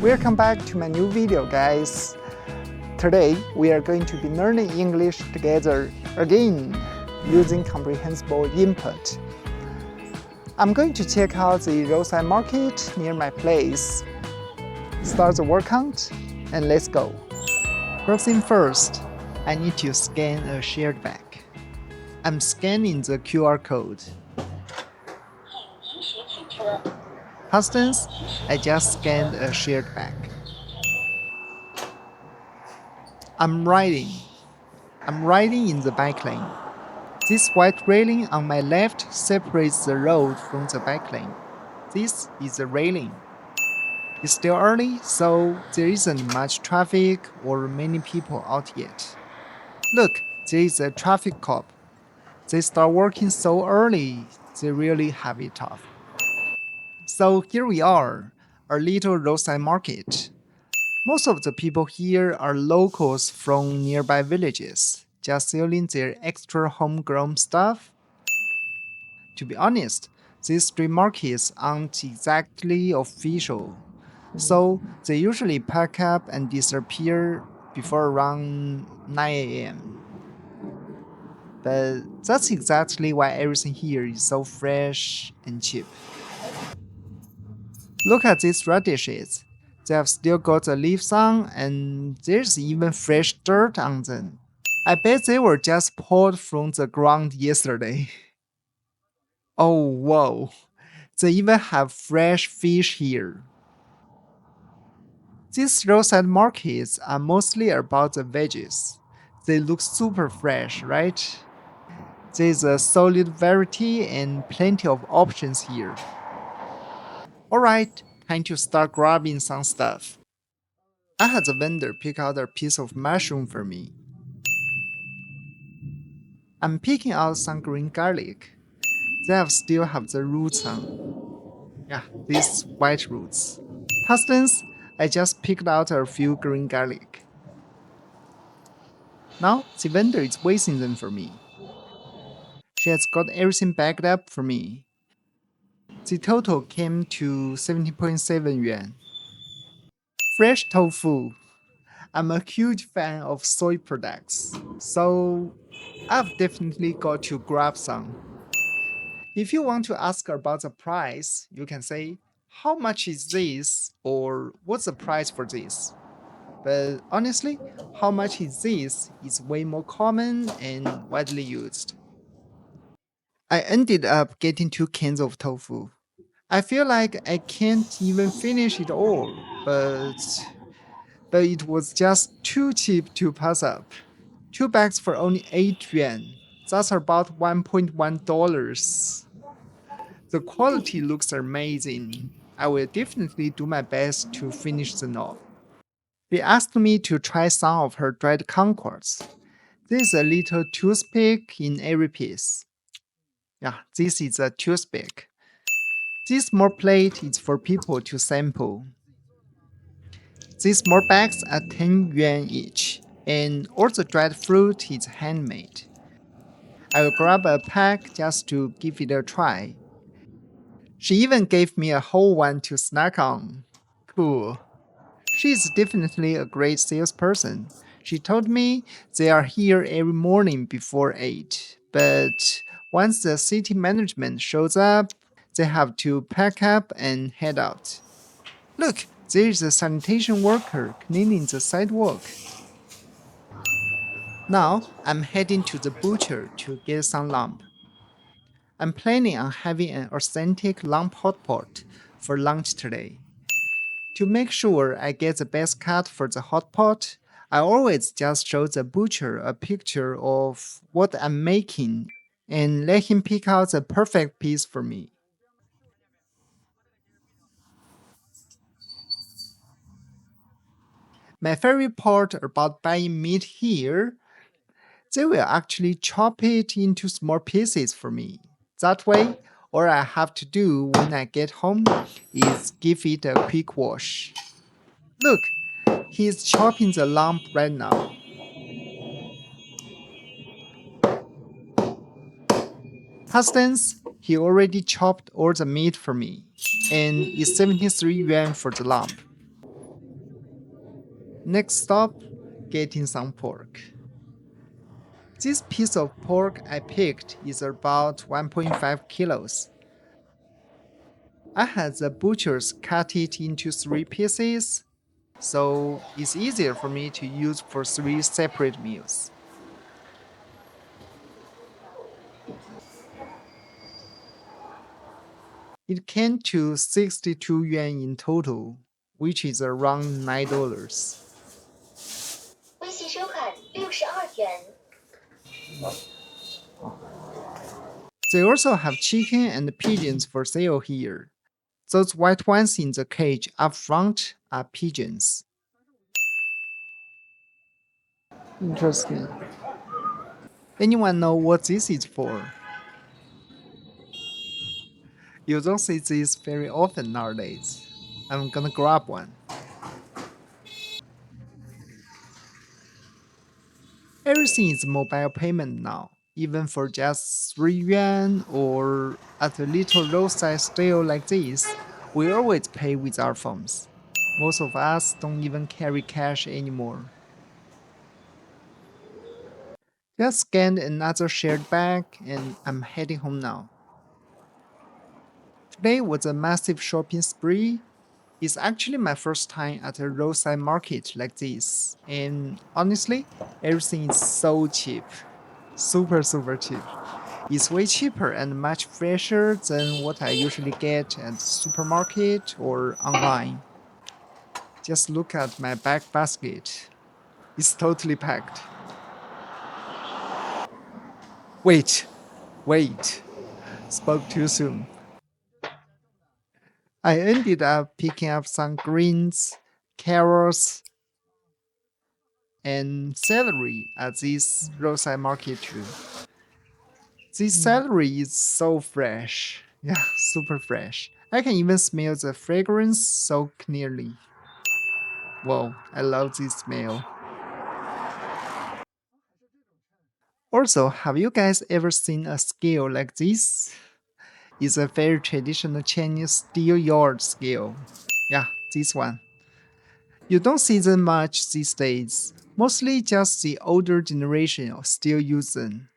Welcome back to my new video, guys. Today we are going to be learning English together again using comprehensible input. I'm going to check out the roadside market near my place. Start the word count and let's go. First thing first, I need to scan a shared bag. I'm scanning the QR code. Customs, I just scanned a shared bag. I'm riding in the bike lane. This white railing on my left separates the road from the bike lane. This is the railing. It's still early, so there isn't much traffic or many people out yet. Look, there is a traffic cop. They start working so early, they really have it tough. So here we are, our little roadside market. Most of the people here are locals from nearby villages, just selling their extra homegrown stuff. To be honest, these street markets aren't exactly official, so they usually pack up and disappear before around 9 a.m. But that's exactly why everything here is so fresh and cheap. Look at these radishes. They have still got the leaves on, and there's even fresh dirt on them. I bet they were just pulled from the ground yesterday. Oh, whoa. They even have fresh fish here. These roadside markets are mostly about the veggies. They look super fresh, right? There's a solid variety and plenty of options here. Alright, time to start grabbing some stuff. I had the vendor pick out a piece of mushroom for me. I'm picking out some green garlic. They still have the roots on. Yeah, these white roots. Customs, I just picked out a few green garlic. Now, the vendor is weighing them for me. She has got everything bagged up for me. The total came to 17.7 yuan. Fresh tofu. I'm a huge fan of soy products, so I've definitely got to grab some. If you want to ask about the price, you can say, how much is this? Or what's the price for this? But honestly, how much is this is way more common and widely used. I ended up getting 2 cans of tofu. I feel like I can't even finish it all, but it was just too cheap to pass up. 2 bags for only 8 yuan. That's about $1.1. The quality looks amazing. I will definitely do my best to finish the knob. They asked me to try some of her dried kumquats. There's a little toothpick in every piece. Yeah, this is a toothpick. This small plate is for people to sample. These small bags are 10 yuan each, and all the dried fruit is handmade. I will grab a pack just to give it a try. She even gave me a whole one to snack on. Cool. She's definitely a great salesperson. She told me they are here every morning before 8, but once the city management shows up, they have to pack up and head out. Look, there is a sanitation worker cleaning the sidewalk. Now, I'm heading to the butcher to get some lamb. I'm planning on having an authentic lamb hot pot for lunch today. To make sure I get the best cut for the hot pot, I always just show the butcher a picture of what I'm making and let him pick out the perfect piece for me. My favorite part about buying meat here, they will actually chop it into small pieces for me. That way, all I have to do when I get home is give it a quick wash. Look, he's chopping the lamb right now. Hastings, he already chopped all the meat for me, and it's 73 yuan for the lamb. Next stop, getting some pork. This piece of pork I picked is about 1.5 kilos. I had the butchers cut it into 3 pieces, so it's easier for me to use for 3 separate meals. It came to 62 yuan in total, which is around $9. 微信收看62元。They also have chicken and pigeons for sale here. Those white ones in the cage up front are pigeons. Interesting. Anyone know what this is for? You don't see this very often nowadays. I'm gonna grab one. Everything is mobile payment now, even for just 3 yuan or at a little roadside stall like this, we always pay with our phones. Most of us don't even carry cash anymore. Just scanned another shared bag and I'm heading home now. Today was a massive shopping spree. It's actually my first time at a roadside market like this, and honestly, everything is so cheap. Super cheap. It's way cheaper and much fresher than what I usually get at the supermarket or online. Just look at my bag basket. It's totally packed. Wait. Spoke too soon. I ended up picking up some greens, carrots, and celery at this roadside market too. This celery is so fresh. Yeah, super fresh. I can even smell the fragrance so clearly. Wow, I love this smell. Also, have you guys ever seen a scale like this? It's a very traditional Chinese steel yard scale. Yeah, this one. You don't see them much these days. Mostly just the older generation still use them.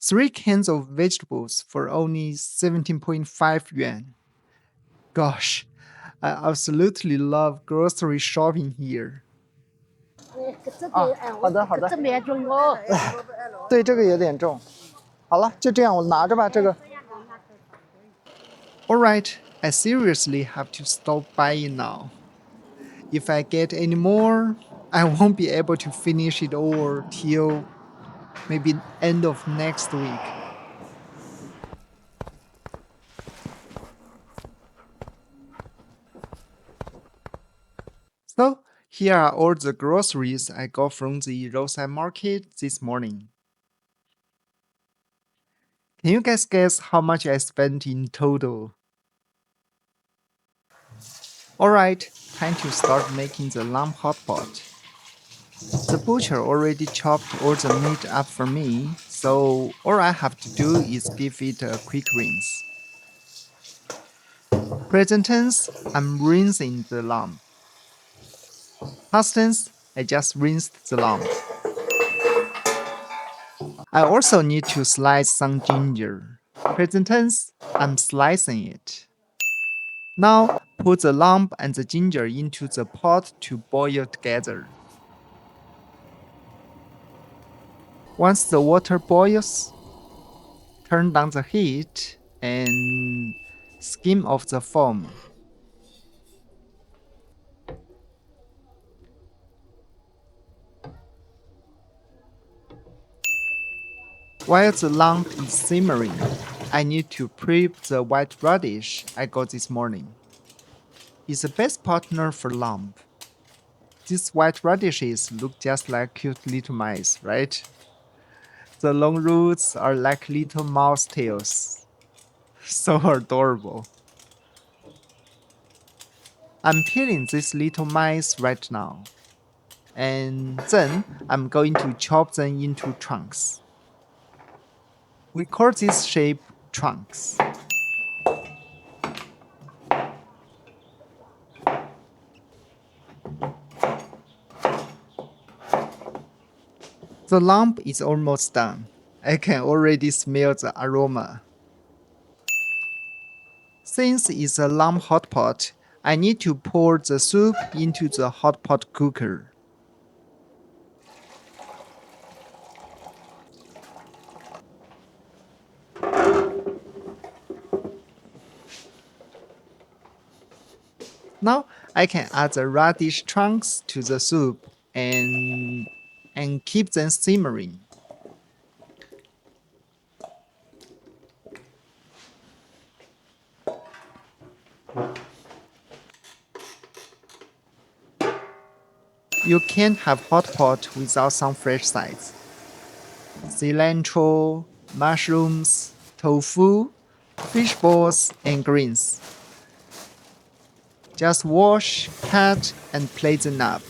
3 cans of vegetables for only 17.5 yuan. Gosh, I absolutely love grocery shopping here. 好的，这边重哦。对，这个有点重。好了，就这样，我拿着吧，这个。Alright, I seriously have to stop buying now. If I get any more, I won't be able to finish it all till maybe end of next week. So, here are all the groceries I got from the roadside market this morning. Can you guys guess how much I spent in total? Alright, time to start making the lamb hot pot. The butcher already chopped all the meat up for me, so all I have to do is give it a quick rinse. Present tense, I'm rinsing the lamb. Past tense, I just rinsed the lamb. I also need to slice some ginger. Present tense, I'm slicing it. Now, put the lamb and the ginger into the pot to boil together. Once the water boils, turn down the heat and skim off the foam. While the lamb is simmering, I need to prep the white radish I got this morning. It's the best partner for lamb. These white radishes look just like cute little mice, right? The long roots are like little mouse tails. So adorable. I'm peeling these little mice right now. And then I'm going to chop them into chunks. We call this shape chunks. The lamp is almost done. I can already smell the aroma. Since it's a lamp hot pot, I need to pour the soup into the hot pot cooker. Now I can add the radish chunks to the soup and keep them simmering. You can't have hot pot without some fresh sides. Cilantro, mushrooms, tofu, fish balls, and greens. Just wash, cut, and plate them up.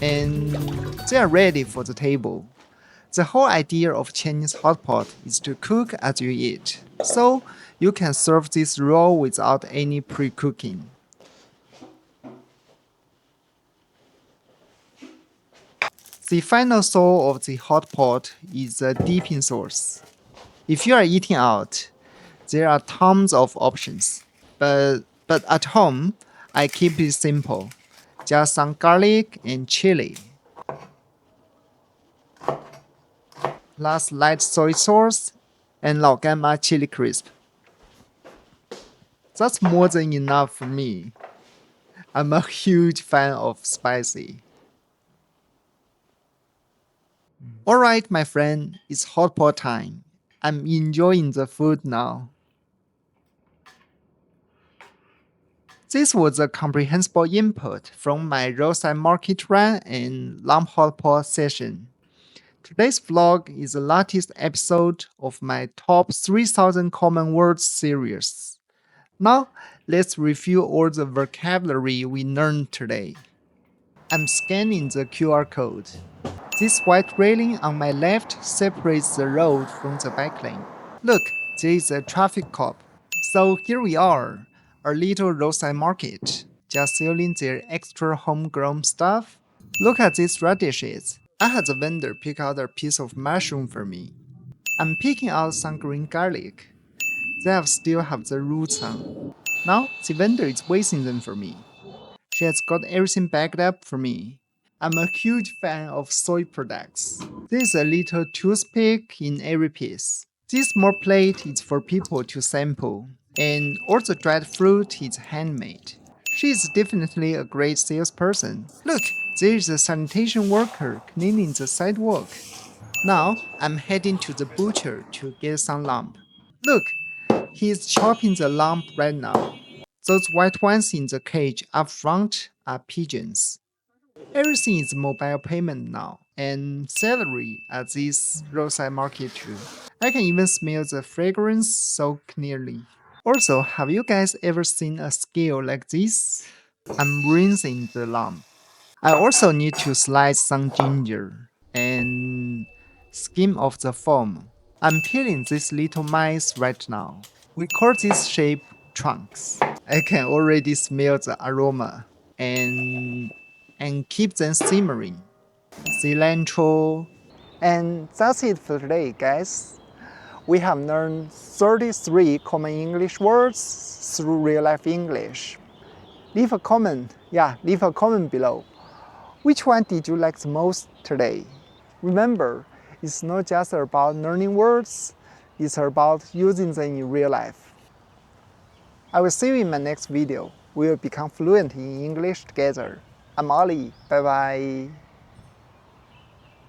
And they are ready for the table. The whole idea of Chinese hot pot is to cook as you eat, so you can serve this raw without any pre-cooking. The final soul of the hot pot is the dipping sauce. If you are eating out, there are tons of options, but at home, I keep it simple. Just some garlic and chili, plus light soy sauce and Laoganma chili crisp. That's more than enough for me. I'm a huge fan of spicy. Alright, my friend, it's hot pot time. I'm enjoying the food now. This was a comprehensible input from my roadside market run and lamp hot pot session. Today's vlog is the latest episode of my top 3000 common words series. Now, let's review all the vocabulary we learned today. I'm scanning the QR code. This white railing on my left separates the road from the bike lane. Look, there is a traffic cop. So here we are, a little roadside market, just selling their extra homegrown stuff. Look at these radishes. I had the vendor pick out a piece of mushroom for me. I'm picking out some green garlic. They still have the roots on. Now the vendor is waiting them for me. She has got everything bagged up for me. I'm a huge fan of soy products. There's a little toothpick in every piece. This small plate is for people to sample, and all the dried fruit is handmade. She is definitely a great salesperson. Look, there is a sanitation worker cleaning the sidewalk. Now, I'm heading to the butcher to get some lamb. Look, he is chopping the lamb right now. Those white ones in the cage up front are pigeons. Everything is mobile payment now, and Celery at this roadside market too. I can even smell the fragrance so clearly. Also, have you guys ever seen a scale like this? I'm rinsing the lamb. I also need to slice some ginger and skim off the foam. I'm peeling these little mice right now. We call this shape trunks. I can already smell the aroma and keep them simmering. Cilantro. And that's it for today, guys. We have learned 33 common English words through real life English. Leave a comment below. Which one did you like the most today? Remember, it's not just about learning words, it's about using them in real life. I will see you in my next video. We will become fluent in English together. I'm Ollie. Bye bye.